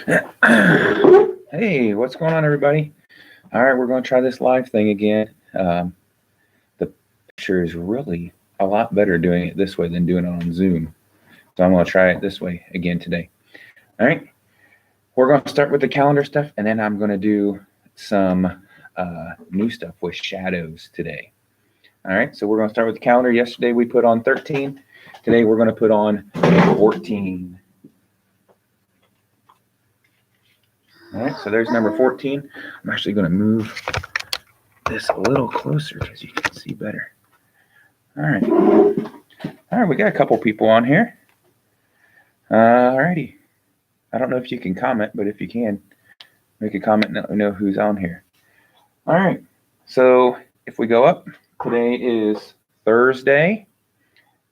Hey, what's going on, everybody? All right, we're going to try this live thing again. The picture is really a lot better doing it this way than doing it on Zoom. So I'm going to try it this way again today. All right, we're going to start with the calendar stuff, and then I'm going to do some new stuff with shadows today. All right, so we're going to start with the calendar. Yesterday we put on 13. Today we're going to put on 14. All right, so there's number 14. I'm actually going to move this a little closer because you can see better. All right, we got a couple people on here. All righty. I don't know if you can comment, but if you can, make a comment and let me know who's on here. All right, so if we go up, today is Thursday,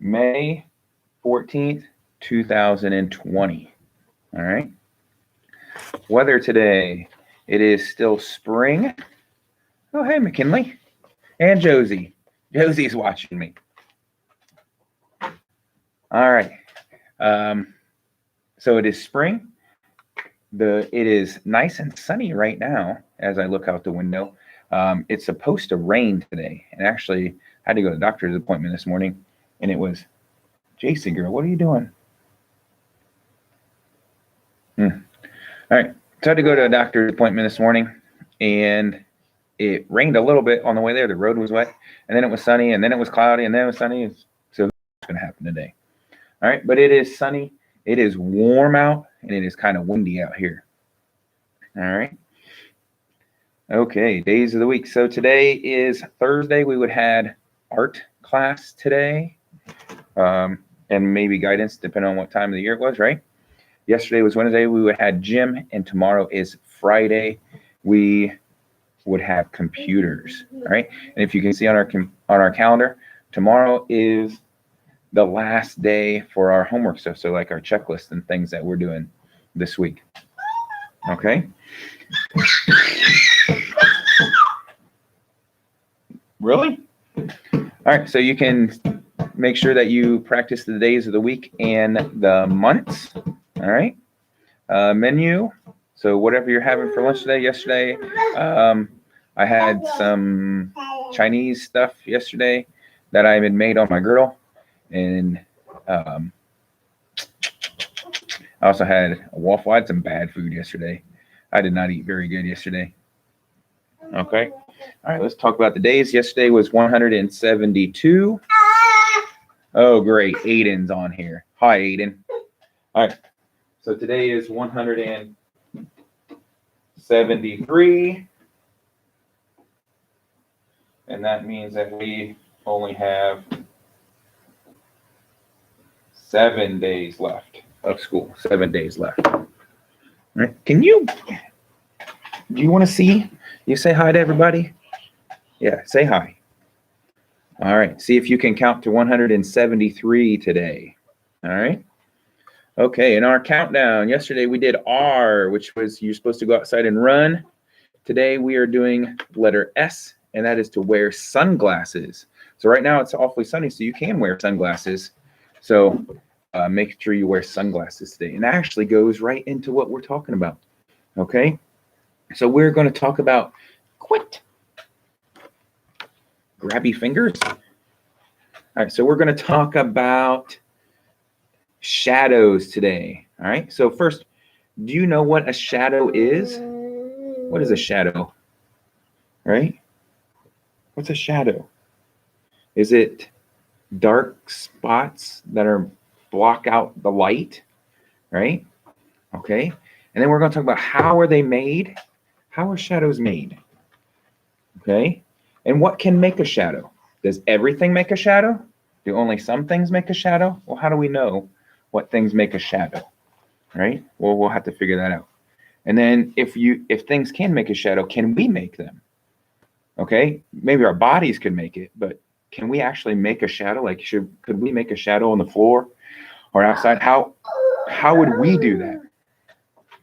May 14th, 2020. All right. Weather today, it is still spring. Oh, hey, McKinley and Josie. Josie's watching me. All right. So it is spring. It is nice and sunny right now as I look out the window. It's supposed to rain today. And actually, I had to go to the doctor's appointment this morning. And it was, Jason, girl, what are you doing? All right. So I had to go to a doctor's appointment this morning. And it rained a little bit on the way there. The road was wet. And then it was sunny. And then it was cloudy. And then it was sunny. So that's going to happen today. All right. But it is sunny. It is warm out. And it is kind of windy out here. All right. Okay, days of the week. So today is Thursday. We would have had art class today, and maybe guidance depending on what time of the year it was, right? Yesterday was Wednesday. We would have gym, and tomorrow is Friday. We would have computers, all right? And if you can see on our calendar, tomorrow is the last day for our homework stuff. So like our checklist and things that we're doing this week. Okay. Really? All right. So you can make sure that you practice the days of the week and the months. All right. Menu. So whatever you're having for lunch today. Yesterday, I had some Chinese stuff yesterday that I had made on my griddle. And I also had a waffle. I had some bad food yesterday. I did not eat very good yesterday. Okay. All right, let's talk about the days. Yesterday was 172. Oh, great. Aiden's on here. Hi, Aiden. All right. So today is 173. And that means that we only have 7 days left of school. 7 days left. All right. Do you want to see? You say hi to everybody? Yeah, say hi. All right. See if you can count to 173 today. All right. Okay. In our countdown, yesterday we did R, which was you're supposed to go outside and run. Today we are doing letter S, and that is to wear sunglasses. So right now it's awfully sunny, so you can wear sunglasses. So make sure you wear sunglasses today. And that actually goes right into what we're talking about. Okay. So we're going to talk about quit. Grabby fingers. All right, so we're going to talk about shadows today. All right, so first, do you know what a shadow is? What is a shadow? Right? What's a shadow? Is it dark spots that block out the light? Right? Okay, and then we're going to talk about how are they made? How are shadows made? Okay. And what can make a shadow? Does everything make a shadow? Do only some things make a shadow? Well, how do we know what things make a shadow? Right? Well, we'll have to figure that out. And then if things can make a shadow, can we make them? Okay. Maybe our bodies could make it, but can we actually make a shadow? Like, could we make a shadow on the floor or outside? How would we do that?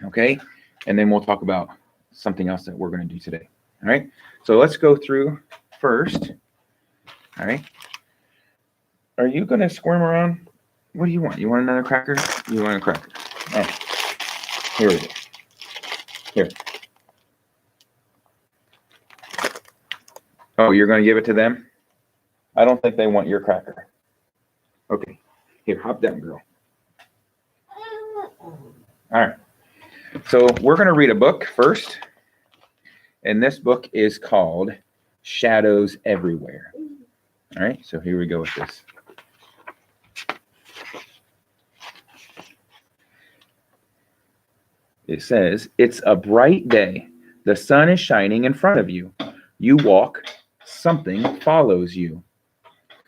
Okay. And then we'll talk about something else that we're going to do today. All right. So let's go through first. All right. Are you going to squirm around? What do you want? You want another cracker? You want a cracker? All right. Here we go. Here. Oh, you're going to give it to them? I don't think they want your cracker. Okay. Here, hop down, girl. All right. So we're going to read a book first. And this book is called Shadows Everywhere. All right. So here we go with this. It says, it's a bright day. The sun is shining in front of you. You walk. Something follows you.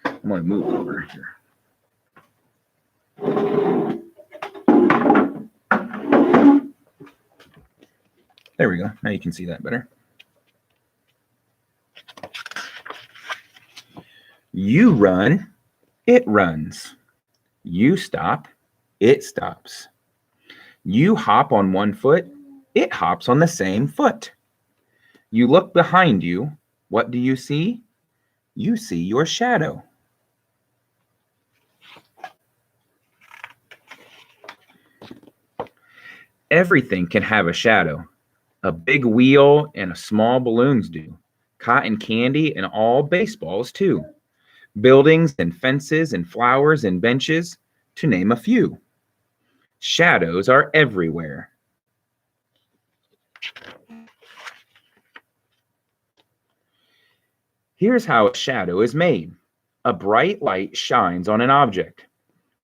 I'm going to move over here. There we go. Now you can see that better. You run, it runs. You stop, it stops. You hop on one foot, it hops on the same foot. You look behind you. What do you see? You see your shadow. Everything can have a shadow. A big wheel and a small balloons do. Cotton candy and all baseballs too. Buildings and fences and flowers and benches, to name a few. Shadows are everywhere. Here's how a shadow is made. A bright light shines on an object.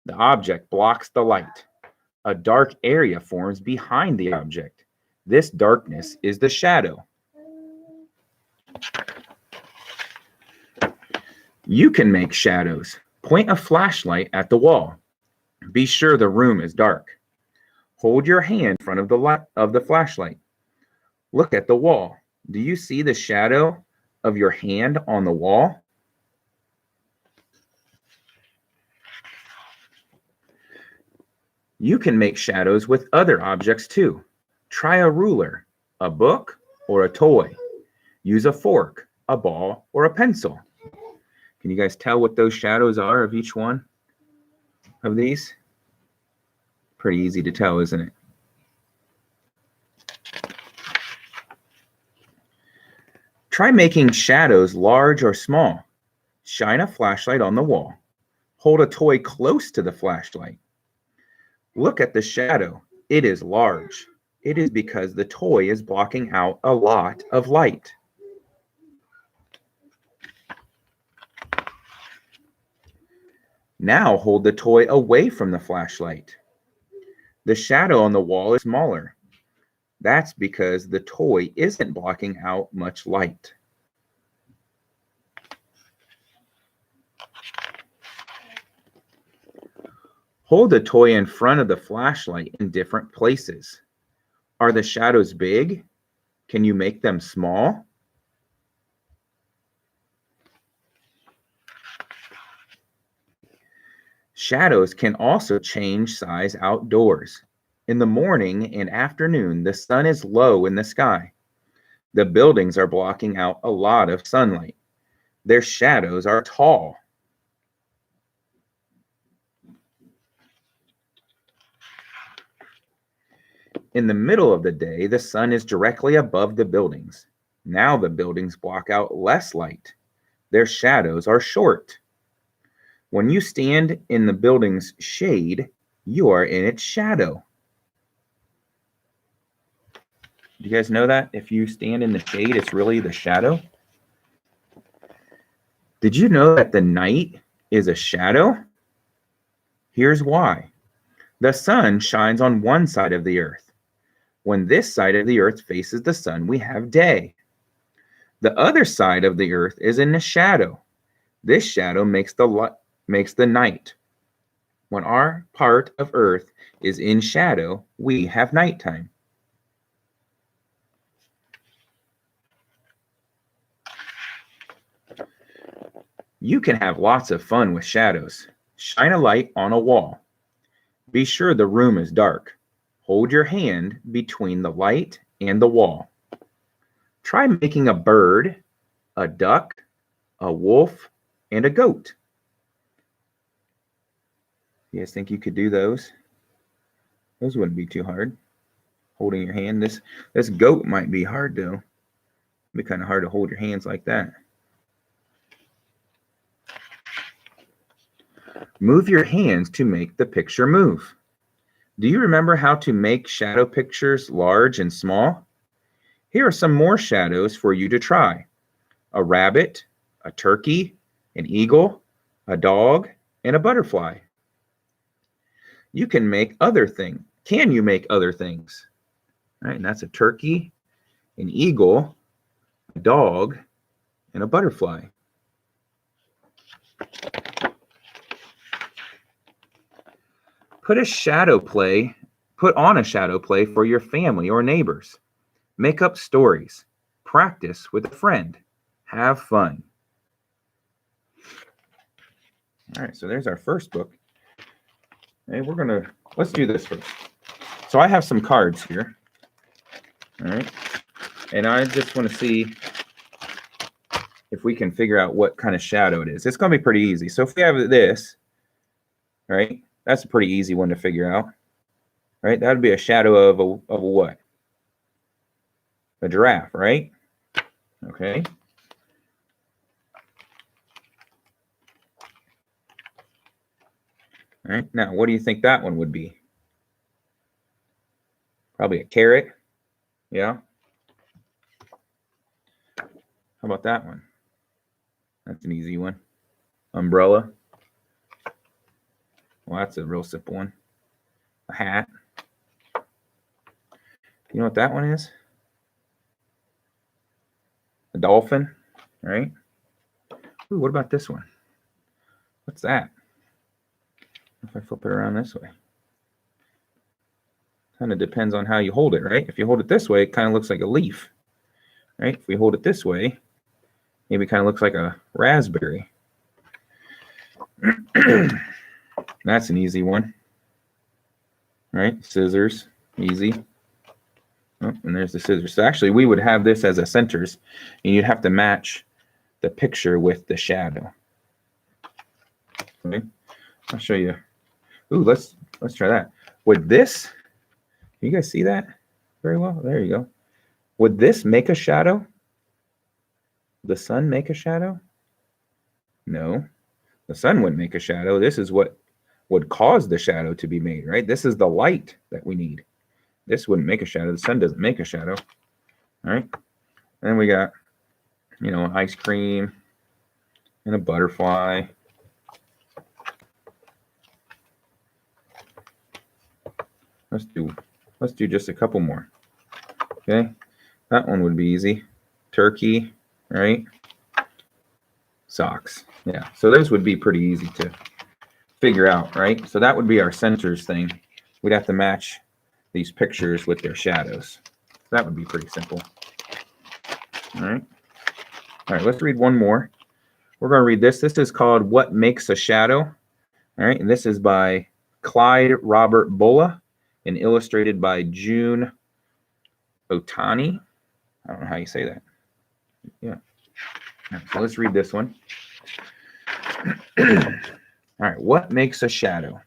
The object blocks the light. A dark area forms behind the object. This darkness is the shadow. You can make shadows. Point a flashlight at the wall. Be sure the room is dark. Hold your hand in front of the flashlight. Look at the wall. Do you see the shadow of your hand on the wall? You can make shadows with other objects too. Try a ruler, a book, or a toy. Use a fork, a ball, or a pencil. Can you guys tell what those shadows are of each one of these? Pretty easy to tell, isn't it? Try making shadows large or small. Shine a flashlight on the wall. Hold a toy close to the flashlight. Look at the shadow. It is large. It is because the toy is blocking out a lot of light. Now hold the toy away from the flashlight. The shadow on the wall is smaller. That's because the toy isn't blocking out much light. Hold the toy in front of the flashlight in different places. Are the shadows big? Can you make them small? Shadows can also change size outdoors. In the morning and afternoon, the sun is low in the sky. The buildings are blocking out a lot of sunlight. Their shadows are tall. In the middle of the day, the sun is directly above the buildings. Now the buildings block out less light. Their shadows are short. When you stand in the building's shade, you are in its shadow. Do you guys know that? If you stand in the shade, it's really the shadow. Did you know that the night is a shadow? Here's why. The sun shines on one side of the earth. When this side of the earth faces the sun, we have day. The other side of the earth is in the shadow. This shadow makes the night. When our part of earth is in shadow, we have nighttime. You can have lots of fun with shadows. Shine a light on a wall. Be sure the room is dark. Hold your hand between the light and the wall. Try making a bird, a duck, a wolf, and a goat. You guys think you could do those? Those wouldn't be too hard. holding your hand. This goat might be hard though. It'd be kind of hard to hold your hands like that. Move your hands to make the picture move. Do you remember how to make shadow pictures large and small? Here are some more shadows for you to try. A rabbit, a turkey, an eagle, a dog, and a butterfly. You can make other things. Can you make other things? All right, and that's a turkey, an eagle, a dog, and a butterfly. Put on a shadow play for your family or neighbors. Make up stories. Practice with a friend. Have fun. All right, so there's our first book. Hey, let's do this first. So I have some cards here. All right. And I just want to see if we can figure out what kind of shadow it is. It's going to be pretty easy. So if we have this, right, that's a pretty easy one to figure out. Right? That would be a shadow of a what? A giraffe, right? Okay. All right. Now, what do you think that one would be? Probably a carrot. Yeah. How about that one? That's an easy one. Umbrella. Well, that's a real simple one. A hat. You know what that one is? A dolphin, right? Ooh, what about this one? What's that? If I flip it around this way. Kind of depends on how you hold it, right? If you hold it this way, it kind of looks like a leaf, right? If we hold it this way, maybe it kind of looks like a raspberry. That's an easy one, right? Scissors, easy. Oh, and there's the scissors. So actually, we would have this as a centers, and you'd have to match the picture with the shadow. Okay, I'll show you. Ooh, let's try that. Would this? You guys see that very well? There you go. Would this make a shadow? The sun make a shadow? No, the sun wouldn't make a shadow. This is what would cause the shadow to be made, right? This is the light that we need. This wouldn't make a shadow. The sun doesn't make a shadow. All right. And then we got, ice cream and a butterfly. Let's do just a couple more. Okay. That one would be easy. Turkey, right? Socks. Yeah. So those would be pretty easy to figure out, right? So that would be our centers thing. We'd have to match these pictures with their shadows. That would be pretty simple. All right. All right, let's read one more. We're going to read this. This is called What Makes a Shadow. All right, and this is by Clyde Robert Bulla and illustrated by June Otani. I don't know how you say that. Yeah. So let's read this one. All right, what makes a shadow?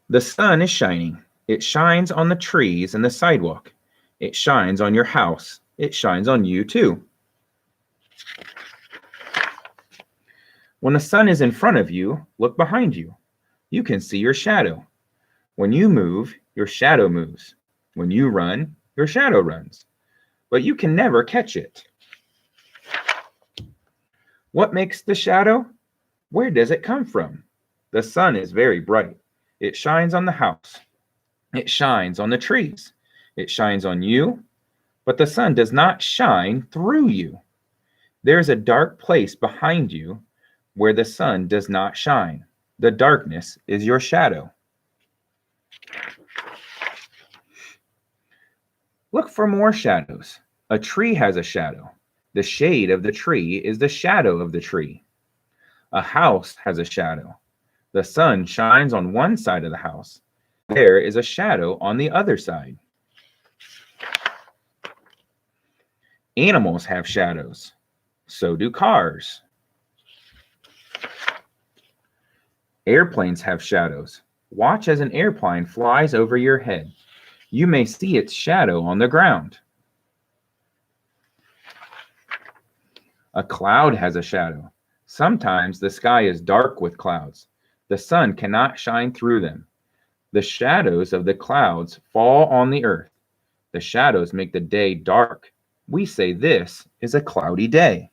The sun is shining. It shines on the trees and the sidewalk. It shines on your house. It shines on you too. When the sun is in front of you, look behind you. You can see your shadow. When you move, your shadow moves. When you run, your shadow runs. But you can never catch it. What makes the shadow? Where does it come from? The sun is very bright. It shines on the house. It shines on the trees. It shines on you, but the sun does not shine through you. There is a dark place behind you where the sun does not shine. The darkness is your shadow. Look for more shadows. A tree has a shadow. The shade of the tree is the shadow of the tree. A house has a shadow. The sun shines on one side of the house. There is a shadow on the other side. Animals have shadows. So do cars. Airplanes have shadows. Watch as an airplane flies over your head. You may see its shadow on the ground. A cloud has a shadow. Sometimes the sky is dark with clouds. The sun cannot shine through them. The shadows of the clouds fall on the earth. The shadows make the day dark. We say this is a cloudy day.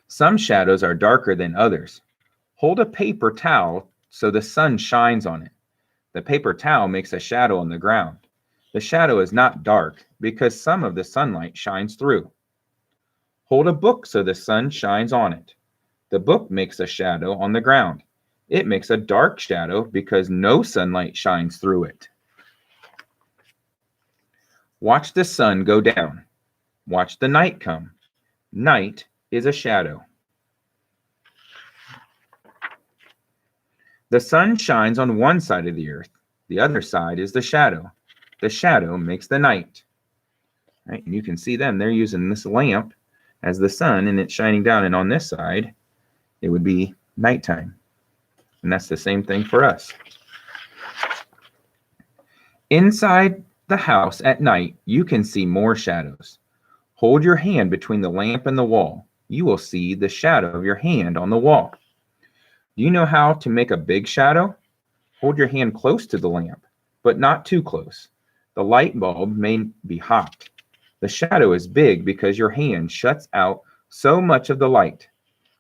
Some shadows are darker than others. Hold a paper towel so the sun shines on it. The paper towel makes a shadow on the ground. The shadow is not dark because some of the sunlight shines through. Hold a book so the sun shines on it. The book makes a shadow on the ground. It makes a dark shadow because no sunlight shines through it. Watch the sun go down. Watch the night come. Night is a shadow. The sun shines on one side of the earth. The other side is the shadow. The shadow makes the night. Right? And you can see them. They're using this lamp as the sun, and it's shining down. And on this side, it would be nighttime. And that's the same thing for us. Inside the house at night, you can see more shadows. Hold your hand between the lamp and the wall. You will see the shadow of your hand on the wall. Do you know how to make a big shadow? Hold your hand close to the lamp, but not too close. The light bulb may be hot. The shadow is big because your hand shuts out so much of the light.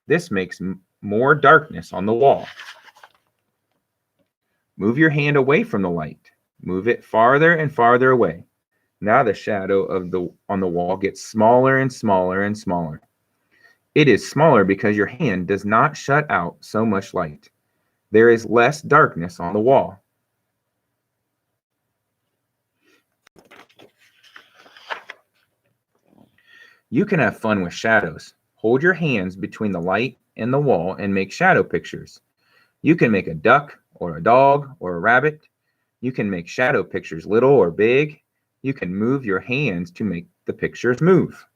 This makes more darkness on the wall. Move your hand away from the light. Move it farther and farther away. Now the shadow on the wall gets smaller and smaller and smaller. It is smaller because your hand does not shut out so much light. There is less darkness on the wall. You can have fun with shadows. Hold your hands between the light and the wall and make shadow pictures. You can make a duck or a dog or a rabbit. You can make shadow pictures little or big. You can move your hands to make the pictures move.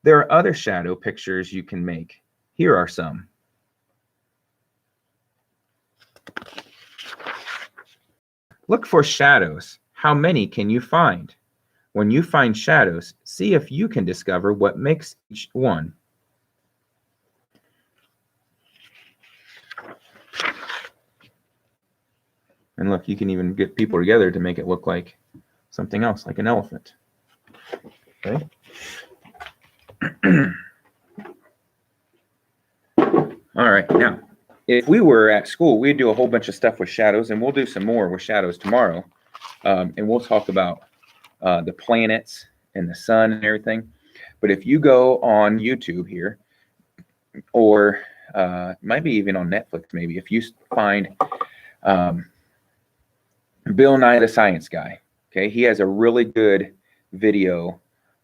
There are other shadow pictures you can make. Here are some. Look for shadows. How many can you find? When you find shadows, see if you can discover what makes each one. And look, you can even get people together to make it look like something else, like an elephant. Okay. All right, now, if we were at school, we'd do a whole bunch of stuff with shadows, and we'll do some more with shadows tomorrow. And we'll talk about the planets and the sun and everything. But if you go on YouTube here, or might be even on Netflix, maybe, if you find Bill Nye the Science Guy, okay, he has a really good video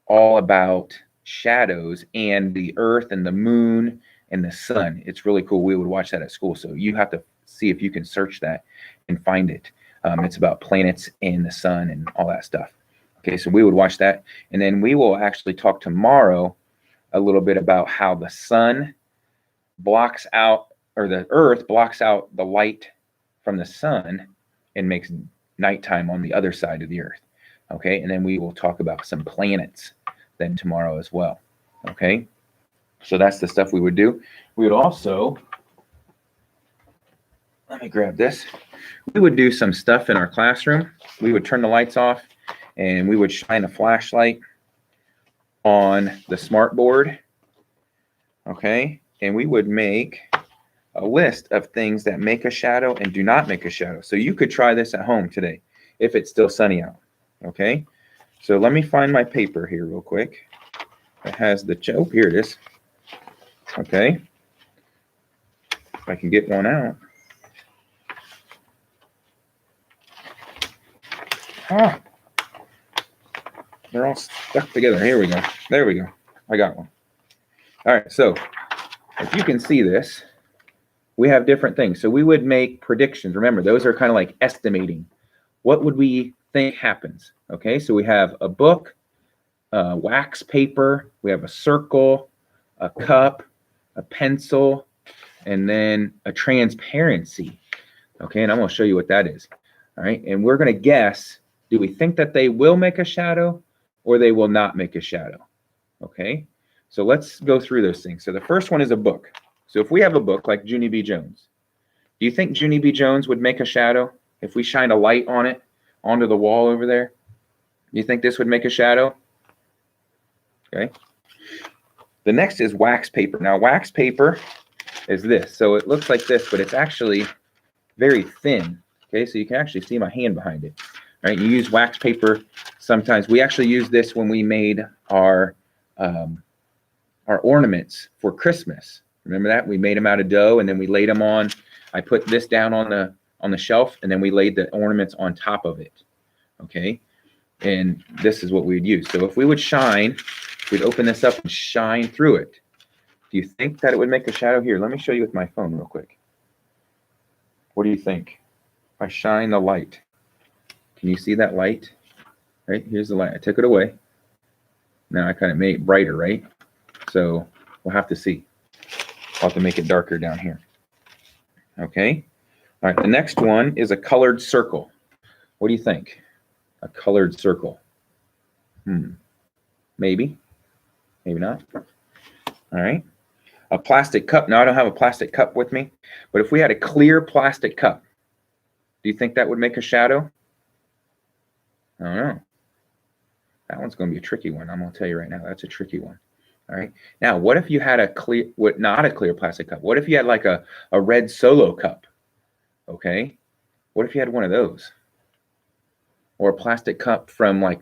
all about shadows and the earth and the moon and the sun. It's really cool. We would watch that at school. So you have to see if you can search that and find it. It's about planets and the sun and all that stuff. Okay, so we would watch that. And then we will actually talk tomorrow a little bit about how the sun blocks out, or the earth blocks out the light from the sun and makes nighttime on the other side of the earth. Okay, and then we will talk about some planets then tomorrow as well. Okay, so that's the stuff we would do. We would also, let me grab this. We would do some stuff in our classroom. We would turn the lights off and we would shine a flashlight on the smart board. Okay, and we would make a list of things that make a shadow and do not make a shadow. So you could try this at home today if it's still sunny out. Okay, so let me find my paper here real quick. It has the, oh, here it is. Okay, if I can get one out. Ah, they're all stuck together. Here we go. There we go. I got one. All right, so if you can see this, we have different things. So we would make predictions. Remember, those are kind of like estimating. What would we think happens? Okay, so we have a book, wax paper, we have a circle, a cup, a pencil, and then a transparency. Okay, and I'm going to show you what that is. All right, and we're going to guess, do we think that they will make a shadow or they will not make a shadow? Okay, so let's go through those things. So the first one is a book. So if we have a book like Junie B. Jones, do you think Junie B. Jones would make a shadow if we shine a light on it, onto the wall over there? Do you think this would make a shadow? Okay. The next is wax paper. Now, wax paper is this. So it looks like this, but it's actually very thin. Okay, so you can actually see my hand behind it. All right, you use wax paper sometimes. We actually use this when we made our ornaments for Christmas. Remember that? We made them out of dough, and then we laid them on. I put this down on the shelf, and then we laid the ornaments on top of it. Okay, and this is what we would use. So if we would shine, we'd open this up and shine through it. Do you think that it would make a shadow? Here, let me show you with my phone real quick. What do you think? If I shine the light, can you see that light? Right, here's the light. I took it away. Now I kind of made it brighter, right? So we'll have to see. I'll have to make it darker down here. Okay. All right, the next one is a colored circle. What do you think? A colored circle. Maybe. Maybe not. All right. A plastic cup. Now, I don't have a plastic cup with me, but if we had a clear plastic cup, do you think that would make a shadow? I don't know. That one's going to be a tricky one. I'm going to tell you right now. That's a tricky one. All right. Now, what if you had a clear, not a clear plastic cup? What if you had like a red Solo cup? Okay. What if you had one of those? Or a plastic cup from like,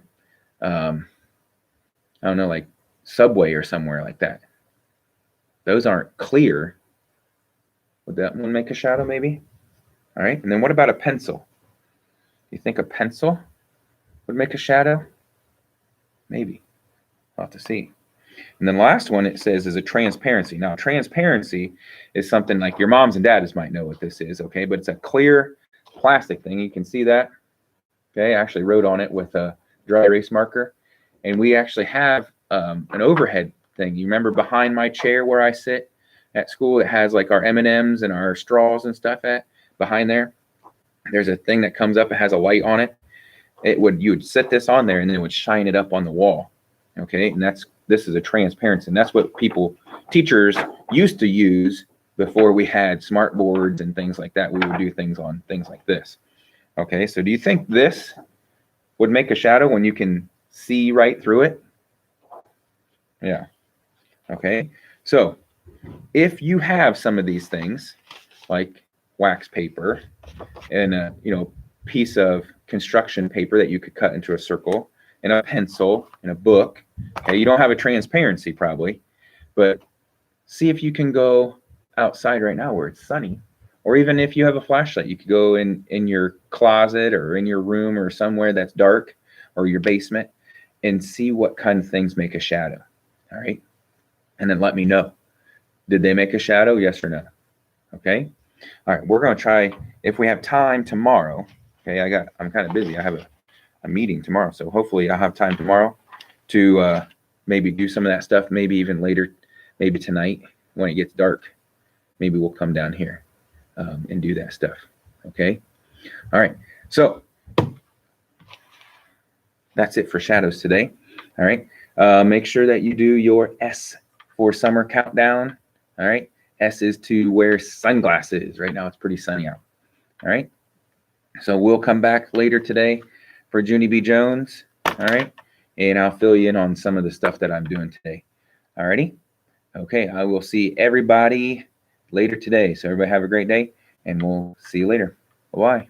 I don't know, like Subway or somewhere like that. Those aren't clear. Would that one make a shadow maybe? All right. And then what about a pencil? You think a pencil would make a shadow? Maybe. I'll have to see. And then the last one it says is a transparency. Now, transparency is something like your moms and dads might know what this is, okay? But it's a clear plastic thing. You can see that. Okay, I actually wrote on it with a dry erase marker. And we actually have an overhead thing. You remember behind my chair where I sit at school, it has like our M&Ms and our straws and stuff behind there. There's a thing that comes up, it has a light on it. You would set this on there and then it would shine it up on the wall. Okay, and this is a transparency, and that's what teachers used to use before we had smart boards and things like that. We would do things on things like this. Okay, so do you think this would make a shadow when you can see right through it? Yeah. Okay, so if you have some of these things like wax paper and a piece of construction paper that you could cut into a circle, and a pencil and a book, okay, you don't have a transparency probably, but see if you can go outside right now where it's sunny, or even if you have a flashlight, you could go in your closet or in your room or somewhere that's dark, or your basement, and see what kind of things make a shadow. All right, and then let me know, did they make a shadow, yes or no? Okay. All right, we're going to try, if we have time tomorrow. Okay, I'm kind of busy. I have a meeting tomorrow, so hopefully I'll have time tomorrow to maybe do some of that stuff, maybe even later, maybe tonight when it gets dark, maybe we'll come down here and do that stuff. Okay. All right, so that's it for shadows today. All right, make sure that you do your S for summer countdown. All right, S is to wear sunglasses. Right now it's pretty sunny out. All right, so we'll come back later today for Junie B. Jones, all right? And I'll fill you in on some of the stuff that I'm doing today, all righty? Okay, I will see everybody later today. So everybody have a great day, and we'll see you later. Bye-bye.